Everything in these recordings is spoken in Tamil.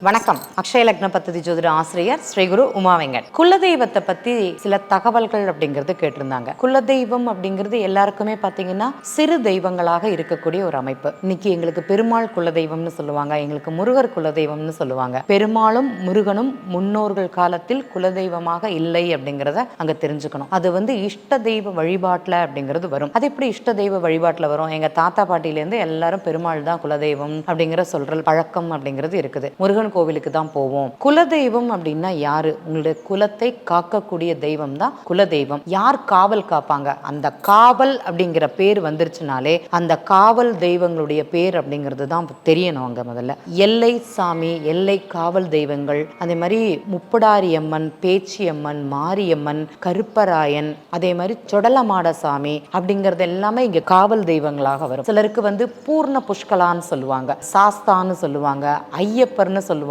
வணக்கம். அக்ஷய லக்ன பத்ததி ஜோதிட ஆசிரியர் ஸ்ரீ குரு உமா வெங்கட். குலதெய்வத்தை பத்தி சில தகவல்கள் அப்படிங்கிறது கேட்டிருந்தாங்க. குலதெய்வம் அப்படிங்கிறது எல்லாருக்குமே பாத்தீங்கன்னா சிறு தெய்வங்களாக இருக்கக்கூடிய ஒரு அமைப்பு. இன்னைக்கு எங்களுக்கு பெருமாள் குலதெய்வம்னு சொல்லுவாங்க, எங்களுக்கு முருகர் குலதெய்வம்னு சொல்லுவாங்க. பெருமாளும் முருகனும் முன்னோர்கள் காலத்தில் குலதெய்வமாக இல்லை அப்படிங்கிறத அங்க தெரிஞ்சுக்கணும். அது இஷ்ட தெய்வ வழிபாட்டுல அப்படிங்கிறது வரும். அது எப்படி இஷ்ட தெய்வ வழிபாட்டுல வரும்? எங்க தாத்தா பாட்டியிலேருந்து எல்லாரும் பெருமாள் தான் குலதெய்வம் அப்படிங்கிற சொல்ற பழக்கம் அப்படிங்கிறது இருக்குது. முருகன் கோவிலுக்கு தான் போவோம். குலதெய்வம் அப்படின்னா யாரு? உங்களுடைய குலத்தை காக்கக்கூடிய தெய்வம் தான் குலதெய்வம். யார் காவல் காப்பாங்க? அந்த காவல் அப்படிங்கிற பேர் வந்துருச்சுனாலே அந்த காவல் தெய்வங்களுடைய பேர் அப்படிங்கிறது தான் தெரியணும். அங்க முதல்ல எல்லை சாமி, எல்லை காவல் தெய்வங்கள், அதே மாதிரி முப்படாரி அம்மன், பேச்சியம்மன், மாரியம்மன், கருப்பராயன், அதே மாதிரி சொடலமாட சாமி அப்படிங்கிறது எல்லாமே இங்க காவல் தெய்வங்களாக வரும். சிலருக்கு பூர்ண புஷ்கலான்னு சொல்லுவாங்க, சாஸ்தான்னு சொல்லுவாங்க, ஐயப்பர்னு சொல்லுவாங்க.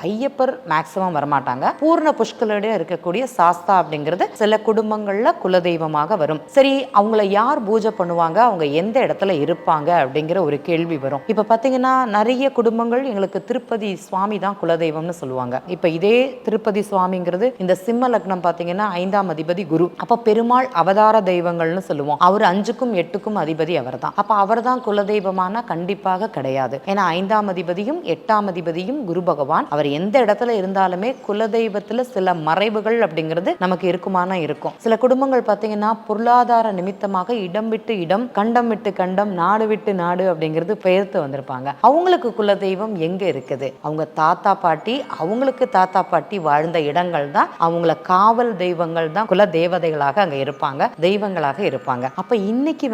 ஐயப்பர் மேக்சிமம் வரமாட்டாங்க. பூர்ண புஷ்கலோட இருக்கக்கூடிய சாஸ்தா அப்படிங்கிறது சில குடும்பங்கள்ல குலதெய்வமாக வரும். சரி, அவங்கள யார் பூஜை பண்ணுவாங்க, அவங்க எந்த இடத்துல இருப்பாங்க அப்படிங்கிற ஒரு கேள்வி வரும். இப்ப பாத்தீங்கன்னா நிறைய குடும்பங்கள் எங்களுக்கு திருப்பதி சுவாமி தான் குலதெய்வம்னு சொல்லுவாங்க. இப்ப இதே திருப்பதி சுவாமிங்கிறது இந்த சிம்ம லக்னம் பாத்தீங்கன்னா 5ஆம் அதிபதி குரு. அப்ப பெருமாள் அவதார தெய்வங்கள்னு சொல்லுவோம். அவர் 5க்கும் 8க்கும் அதிபதி அவர் தான். அப்ப அவர் தான் குலதெய்வமான கண்டிப்பாக கிடையாது. ஏன்னா 5ஆம் அதிபதியும் 8ஆம் அதிபதியும் குரு பகவான். அவர் எந்த இடத்துல இருந்தாலுமே குலதெய்வத்துல சில மறைவுகள் அப்படிங்கிறது நமக்கு இருக்குமான இருக்கும். சில குடும்பங்கள் பாத்தீங்கன்னா பொருளாதார நிமித்தமாக இடம் விட்டு இடம், கண்டம் விட்டு கண்டம், நாடு விட்டு நாடு அப்படிங்கிறது பெயர்த்து வந்திருப்பாங்க. அவங்களுக்கு குலதெய்வம் எங்க இருக்குது? அவங்க தாத்தா பாட்டி, அவங்களுக்கு தாத்தா பாட்டி வாழ்ந்த இடங்கள் தான் அவங்கள காவல் தெய்வங்கள் தான் குல தேவதைகளாக அங்க இருப்பாங்க, தெய்வங்களாக இருப்பாங்க. அப்ப இன்னைக்கு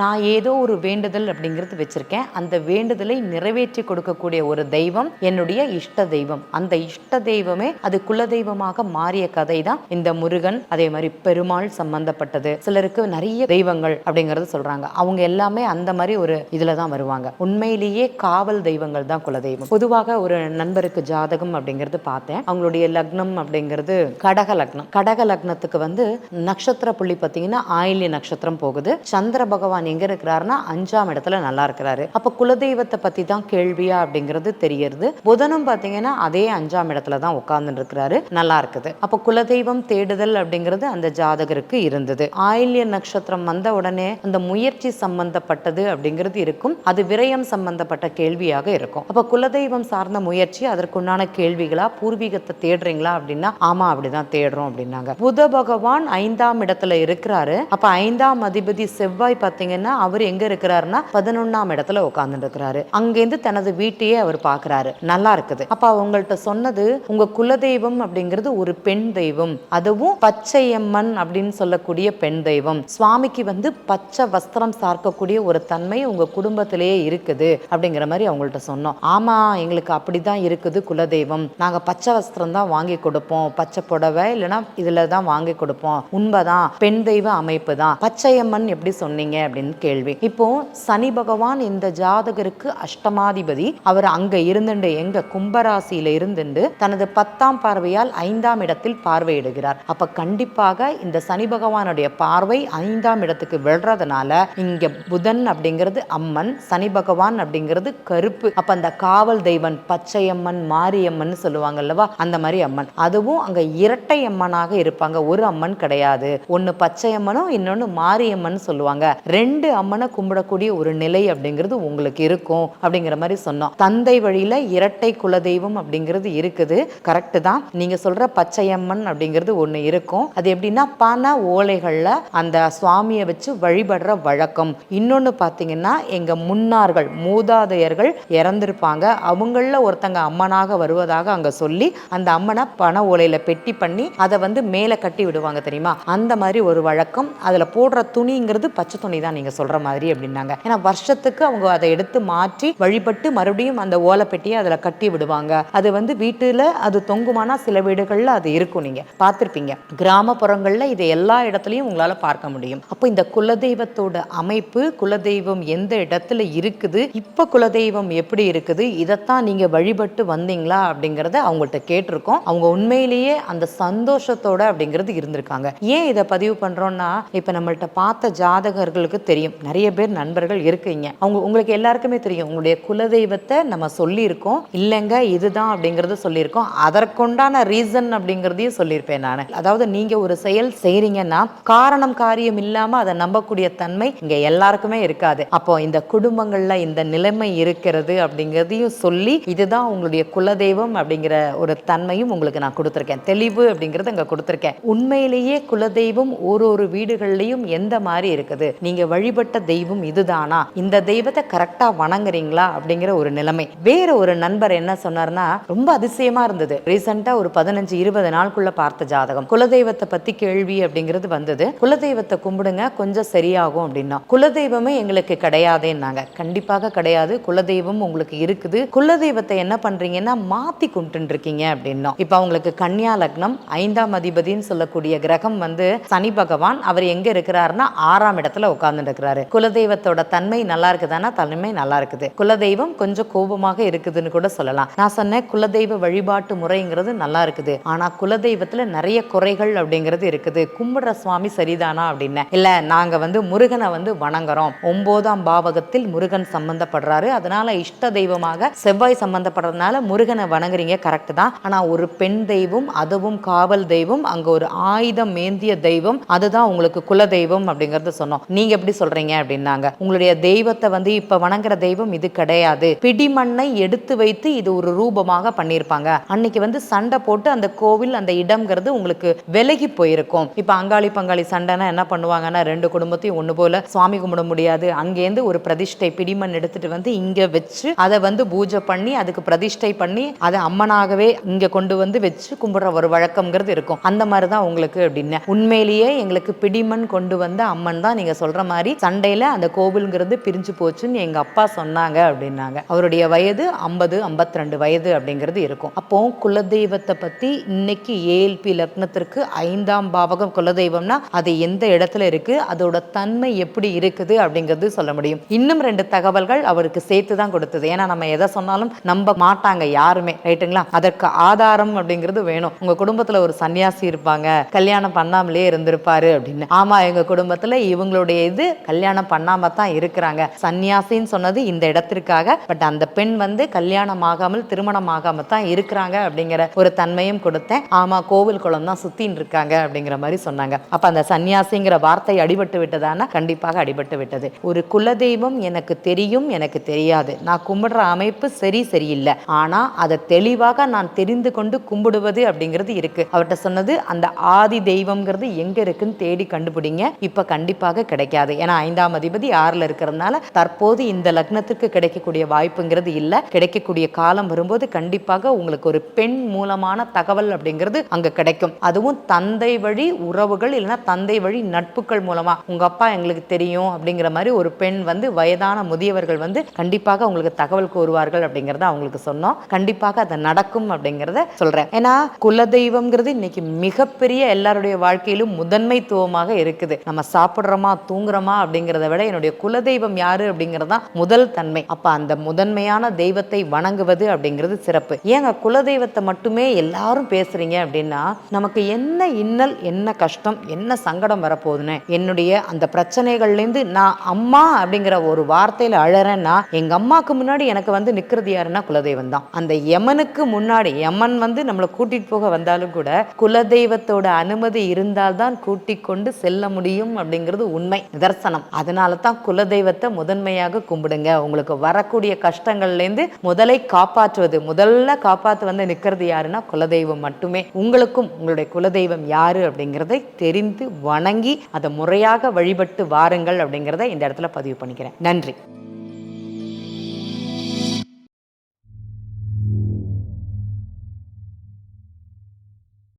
நான் ஏதோ ஒரு வேண்டுதல் அப்படிங்கிறது வச்சிருக்கேன். அந்த வேண்டுதலை நிறைவேற்றி கொடுக்கக்கூடிய ஒரு தெய்வம் என்னுடைய இஷ்ட தெய்வம். அந்த இஷ்ட தெய்வமே அது குலதெய்வமாக மாறிய கதை தான் இந்த முருகன், அதே மாதிரி பெருமாள் சம்பந்தப்பட்டது. சிலருக்கு நிறைய தெய்வங்கள் அப்படிங்கறது சொல்றாங்க. அவங்க எல்லாமே அந்த மாதிரி ஒரு இதுல தான் வருவாங்க. உண்மையிலேயே காவல் தெய்வங்கள் தான் குலதெய்வம். பொதுவாக ஒரு நண்பருக்கு ஜாதகம் அப்படிங்கிறது பார்த்தேன். அவங்களுடைய லக்னம் அப்படிங்கிறது கடக லக்னம். கடக லக்னத்துக்கு நட்சத்திர புள்ளி பார்த்தீங்கன்னா ஆயில்ய நட்சத்திரம் போகுது. சந்திர பகவான் எங்க இருக்கிறாருன்னா 5ஆம் இடத்துல நல்லா இருக்கிறாரு. அப்ப குலதெய்வத்தை பத்தி தான் கேள்வியா அப்படிங்கிறது தெரியுது. புதனும் பாத்தீங்கன்னா அதே 5ஆம் இடத்துல தான் உட்கார்ந்து இருக்கிறாரு, நல்லா இருக்குது. அப்ப குலதெய்வம் தேடுதல் அப்படிங்கிறது அந்த ஜாதகருக்கு இருந்தது. ஆயில்ய நட்சத்திரம் வந்த உடனே அந்த முயற்சி சம்பந்தப்பட்டது அப்படிங்கிறது இருக்கும். அது விரயம் சம்பந்தப்பட்ட கேள்வியாக இருக்கும். அப்ப குலதெய்வம் சார்ந்த முயற்சி, அதற்குண்டான கேள்விகளா, பூர்வீகத்தை தேடுறீங்களா அப்படின்னா ஆமா அப்படிதான் தேடுறோம் அப்படின்னாங்க. புத பகவான் 5ஆம் இடத்துல இருக்கிறாரு. அப்ப 5ஆம் அதிபதி செவ்வாய் பாத்தீங்கன்னா அவர் எங்க இருக்கிறாருன்னா 11ஆம் இடத்துல உட்கார்ந்து இருக்கிறாரு. அங்கிருந்து தனது வீட்டையே அவர் பாக்குறாரு, நல்லா இருக்குது. அப்ப அவங்கள்ட்ட சொன்னது, உங்க குலதெய்வம் அப்படிங்கிறது ஒரு பெண் தெய்வம், அதுவும் பச்சையம்மன் அப்படின்னு சொல்லக்கூடிய பெண் தெய்வம். சுவாமிக்கு பச்சை வஸ்திரம் சார்க்கக்கூடிய ஒரு தன்மை உங்க குடும்பத்திலேயே இருக்குது அப்படிங்கிற மாதிரி அவங்கள்ட்ட சொன்னோம். ஆமா, எங்களுக்கு அப்படிதான் இருக்குது குலதெய்வம், நாங்க பச்சை வஸ்திரம் தான் வாங்கி கொடுப்போம், பச்சை புடவை இல்லைன்னா இதுல தான் வாங்கி கொடுப்போம், உண்மைதான், பெண் தெய்வ அமைப்பு தான். பச்சையம்மன் எப்படி சொன்னீங்க அப்படின்னு கேள்வி. இப்போ சனி பகவான் இந்த ஜாதகருக்கு அஷ்டமாதிபதி. அவர் அங்க இருந்துட்டு, எங்க கும்பராசியில இருந்துட்டு தனது 10ஆம் பார்வையால் 5ஆம் இடத்தில் பார்வையிடுகிறார். அப்ப கண்டிப்பாக இந்த சனி பகவானுடைய பார்வை 5ஆம் இடத்துக்கு விழுறதுனால இங்க புதன் அப்படிங்கிறது அம்மன், சனி பகவான் அப்படிங்கிறது கருப்பு. அப்ப அந்த காவல் தெய்வன் பச்சையம்மன், மாரியம்மன் சொல்லுவாங்க அல்லவா, அந்த மாதிரி அம்மன். அதுவும் அங்க இரட்டை அம்மனாக இருப்பாங்க, ஒரு அம்மன் கிடையாது. ஒன்னு பச்சையம்மனும் இன்னொன்னு மாரியம்மன் சொல்லுவாங்க. 2 அம்மனை கும்பிடக்கூடிய ஒரு நிலை அப்படிங்கிறது உங்களுக்கு இருக்கும் அப்படிங்கிற மாதிரி சொன்னோம். தந்தை வழியில இரட்டை குலதெய்வம் அப்படிங்கிறது இருக்குது, கரெக்ட் தான். நீங்க சொல்ற பச்சையம்மன் அப்படிங்கிறது ஒண்ணு இருக்கும். அது எப்படின்னா பண ஓலைகள்ல அந்த சுவாமியை வச்சு வழிபடுற வழக்கம். இன்னொன்னு பாத்தீங்கன்னா எங்க முன்னார்கள், மூதாதையர்கள் இறந்திருப்பாங்க, அவங்கள ஒருத்தங்க அம்மனாக வருவதாக அங்க சொல்லி அந்த அம்மனை பண ஓலையில பெட்டி பண்ணி அதை மேல கட்டி விடுவாங்க தெரியுமா, அந்த மாதிரி ஒரு வழக்கம். அதுல போடுற துணிங்கிறது பச்சை துணி தான் நீங்க சொல்ற மாதிரி அப்படின்னாங்க. ஏன்னா வருஷத்துக்கு அவங்க அதை எடுத்து மாற்றி வழிபட்டு மறுபடியும் அந்த ஓலை பெட்டியை அதுல கட்டி விடுவாங்க. அது வீட்டுல அது தொங்குமானா சில வீடுகள்ல அது இருக்கும், நீங்க பார்த்திருப்பீங்க. கிராமப்புறங்கள்ல இது எல்லா இடத்துலயும் உங்களால பார்க்க முடியும். அப்போ இந்த குலதெய்வத்தோட அமைப்பு, குலதெய்வம் எந்த இடத்துல இருக்குது, இப்ப குலதெய்வம் எப்படி இருக்குது, இதைத்தான் நீங்க வழிபட்டு வந்தீங்களா அப்படிங்கறத அவங்கள்ட்ட கேட்டிருக்கோம். அவங்க உண்மையிலேயே அந்த சந்தோஷத்தோட அப்படிங்கிறது இருந்திருக்காங்க. ஏன் இதை பதிவு பண்றோம்னா, இப்ப நம்மள்ட்ட பார்த்த ஜாதகர்களுக்கு தெரியும், நிறைய பேர் நண்பர்கள் இருக்கீங்க, உங்களுக்கு எல்லாருக்குமே தெரியும் உங்களுடைய குலதெய்வத்தை நம்ம சொல்லி இருக்கோம். இல்லைங்க இதுதான் அப்படிங்கறது சொல்லியிருக்கோம். அதற்குண்டான ரீசன் அப்படிங்கறதையும் சொல்லியிருப்பேன் நான். அதாவது நீங்க ஒரு செயல் செய்றீங்கன்னா காரணம் காரியம் இல்லாம அதை நம்பக்கூடிய தன்மை இங்க எல்லாருக்குமே இருக்காது. அப்போ இந்த குடும்பங்கள்ல இந்த நிலைமை இருக்கிறது அப்படிங்கறதையும் சொல்லி இதுதான் உங்களுடைய குலதெய்வம் அப்படிங்கிற ஒரு தன்மையும் உங்களுக்கு நான் கொடுத்திருக்கேன். தெளிவு அப்படிங்கறது அங்க கொடுத்திருக்கேன். உண்மையிலேயே குலதெய்வம் ஒரு வீடுகள்லயும் எந்த மாதிரி இருக்குது, நீங்க வழிபட்ட தெய்வம் இதுதானா, இந்த தெய்வத்தை கரெக்டா வணங்குறீங்களா அப்படிங்கிற ஒரு நிலைமை. வேற ஒரு நண்பர் என்ன சொன்னார்னா ரொம்ப அதிசயமா இருந்தது. ரீசெண்டா ஒரு 15-20 நாளுக்குள்ள பார்த்த ஜாதகம். குலதெய்வத்தை பத்தி கேள்வி அப்படிங்கிறது வந்தது. குலதெய்வத்தை கும்பிடுங்க கொஞ்சம் சரியாகும் அப்படின்னா. குலதெய்வமே எங்களுக்கு கிடையாதுன்னாங்க. கண்டிப்பாக கிடையாது, குலதெய்வம் உங்களுக்கு இருக்குது. குலதெய்வத்தை என்ன பண்றீங்கன்னா மாத்தி கும்பிட்டு இருக்கீங்க அப்படின்னா. இப்ப அவங்களுக்கு கன்னியா லக்னம், 5ஆம் அதிபதினு சொல்லக்கூடிய கிரகம் வந்து சனி பகவான். அவர் எங்க இருக்கிறாருன்னா 6ஆம் இடத்துல உட்கார்ந்து இருக்கிறாரு. குலதெய்வத்தோட தன்மை நல்லா இருக்குதானா? தன்மை நல்லா இருக்குது. குலதெய்வம் கொஞ்சம் கோபமாக இருக்குதுன்னு கூட சொல்லலாம். நான் சொன்னேன் குலதெய்வ வழிபாட்டு முறைங்கிறது நல்லா இருக்குது, ஆனா குலதெய்வத்துல நிறைய குறைகள் அப்படிங்கிறது இருக்குது. கும்பிடுற சுவாமி சரிதானா அப்படின்னு. இல்ல நாங்க வந்து முருகனை வந்து வணங்குறோம், 9ஆம் பாவகத்தில் முருகன் சம்பந்தப்படுறாரு, அதனால இஷ்ட தெய்வமாக செவ்வாய் சம்பந்தப்படுறதுனால முருகனை வணங்குறீங்க, கரெக்ட் தான். ஆனா ஒரு பெண் தெய்வம், அதுவும் காவல் தெய்வம், அங்க ஒரு ஆயுதம் மேந்திய தெய்வம், அதுதான் உங்களுக்கு குலதெய்வம் அப்படிங்கறது சொன்னோம். நீங்க எப்படி சொல்றீங்க அப்படின்னாங்க. உங்களுடைய தெய்வத்தை வந்து இப்ப வணங்குற தெய்வம் இது கிடையாது, பிடிமண்ணை எடுத்து வைத்து இது ஒரு ரூபமாக பண்ணியிருப்பாங்க. அன்னைக்கு வந்து சண்டை போட்டு அந்த கோவில் அந்த இடம்ங்கிறது உங்களுக்கு விலகி போயிருக்கும். இப்ப அங்காளி பங்காளி சண்டைனா என்ன பண்ணுவாங்கன்னா 2 குடும்பத்தையும் ஒண்ணு போல சுவாமி கும்பிட முடியாது, அங்கேருந்து ஒரு பிரதிஷ்டை பிடிமண் எடுத்துட்டு வந்து இங்க வச்சு அதை வந்து பூஜை பண்ணி அதுக்கு பிரதிஷ்டை பண்ணி அதை அம்மனாகவே இங்க கொண்டு வந்து வச்சு கும்பிடுற ஒரு வழக்கம்ங்கிறது இருக்கும். அந்த மாதிரிதான் உங்களுக்கு அப்படின்னு. உண்மையிலேயே எங்களுக்கு பிடிமண் கொண்டு வந்த அம்மன் தான் நீங்க சொல்ற மாதிரி சண்டையில அந்த கோவில்ங்கிறது பிரிஞ்சு போச்சுன்னு எங்க அப்பா சொன்னாங்க அப்படின்னாங்க. அவருடைய வயது 50-52 வயது அப்படிங்கிறது இருக்கும். அப்போ குலதெய்வத்தை பத்தி இன்னைக்கு ஏஎல்பி லக்னத்திற்கு 5ஆம் பாவகம் குலதெய்வம்னா அது எந்த இடத்துல இருக்கு, அதோட தன்மை எப்படி இருக்குது அப்படிங்கிறது சொல்ல முடியும். இன்னும் 2 தகவல்கள் அவருக்கு சேர்த்து தான் கொடுத்தது. ஏன்னா நம்ம எதை சொன்னாலும் நம்ப மாட்டாங்க யாருமே, ரைட்டுங்களா? அதற்கு ஆதாரம் அப்படிங்கிறது வேணும். உங்க குடும்பத்துல ஒரு சன்னியாசி இருப்பாங்க, கல்யாணம் பண்ணாமலே இருந்திருப்பாரு அப்படின்னு. ஆமா, எங்க குடும்பத்துல இவங்களுடைய இது கல்யாணம் பண்ணாம தான் இருக்கிறாங்க. சன்னியாசின்னு சொன்னது இந்த இடத்திற்காக, பட் அந்த பெண் வந்து கல்யாணம் ஆகாமல் திருமணம் ஆகாம தான் இருக்கிறாங்க அப்படிங்கிற ஒரு தன்மையும் கொடுத்தேன். ஆமா, கோவில் குளம் தான் சுத்தின்னு இருக்காங்க அப்படிங்கிற மாதிரி சொன்னாங்க. அப்ப அந்த சன்னியாசிங்கிற வார்த்தை அடிபட்டு விட்டதானா? கண்டிப்பாக அடிபட்டு விட்டது. ஒரு குலதெய்வம் எனக்கு தெரியும், எனக்கு தெரியாது, நான் கும்பிடுற அமைப்பு சரியில்லை, ஆனா அதை தெளிவாக நான் தெரிந்து கொண்டு கும்பிடுவது அப்படிங்கிறது இருக்கு. அவர்கிட்ட சொன்னது அந்த ஆதி தெய்வம்ங்கிறது எங்க இருக்குன்னு தேடி கண்டுபிடிங்க. இப்ப கண்டிப்பாக கிடைக்காது. ஏன்னா 5ஆம் அதிபதி 6ல இருக்கிறதுனால தற்போது இந்த லக்னத்துக்கு கிடைக்கக்கூடிய வாய்ப்புங்கிறது இல்ல. கிடைக்கக்கூடிய காலம் வரும்போது கண்டிப்பாக உங்களுக்கு ஒரு பெண் மூலமான தகவல் அப்படிங்கிறது அங்க கிடைக்கும். அதுவும் தந்தை வழி உறவுகள் இல்லைன்னா தந்தை வழி நட்புகள் மூலமா உங்க அப்பா எங்களுக்கு தெரியும் அப்படிங்கிற மாதிரி ஒரு பெண் வந்து வயதான முதியவர்கள் வந்து கண்டிப்பாக உங்களுக்கு தகவல் கூறுவார்கள் அப்படிங்கறத அவங்களுக்கு சொன்னோம். கண்டிப்பாக அது நடக்கும் அப்படிங்கறத சொல்றேன். ஏன்னா குலதெய்வம்ங்கிறது இன்னைக்கு மிகப்பெரிய எல்லாருடைய வாழ்க்கையிலும் முதன்மைத்துவமாக இருக்குது. நம்ம சாப்பிடுறோமா தூங்குறோமா அப்படிங்கிறத விட என்னுடைய குலதெய்வம் யாரு அப்படிங்கறதா முதல் தன்மை. அப்ப அந்த முதன்மையான தெய்வத்தை வணங்குவது அப்படிங்கிறது சிறப்பு. ஏங்க குலதெய்வத்தை மட்டுமே எல்லாரும் பேசுறீங்க அப்படின்னா நமக்கு என்ன இன்னல், என்ன கஷ்டம், என்ன சங்கடம் வரப்போகுதுன்னு என்னுடைய அந்த பிரச்சனைகள்ல இருந்து நான் அம்மா அப்படிங்கிற ஒரு வார்த்தையில அழறேன்னா எங்க அம்மாக்கு முன்னாடி எனக்கு வந்து நிக்கிறது யாருன்னா குலதெய்வம் தான். அந்த யமனுக்கு முன்னாடி யமன் வந்து நம்மளை கூட்டிட்டு போக வந்தாலும் கூட குலதெய்வத்தோட அனுமதி இருந்தால்தான் கூட்டிக் கொண்டு செல்ல முடியும் அப்படிங்கிறது உண்மை, நிதர்சனம். அதனால தான் குலதெய்வத்தை முதன்மையாக கும்பிடுங்க. உங்களுக்கு வரக்கூடிய கஷ்டங்கள்ல இருந்து முதலை காப்பாற்றுவது, முதல்ல காப்பாற்று வந்து நிக்கிறது யாருன்னா குலதெய்வம் மட்டுமே. உங்களுக்கும் உங்களுடைய குலதெய்வம் யாரு அப்படிங்கிறதை தெரிந்து வணங்கி அதை முறையாக வழிபட்டு வாருங்கள் அப்படிங்கிறத இந்த இடத்துல பதிவு பண்ணிக்கிறேன். நன்றி.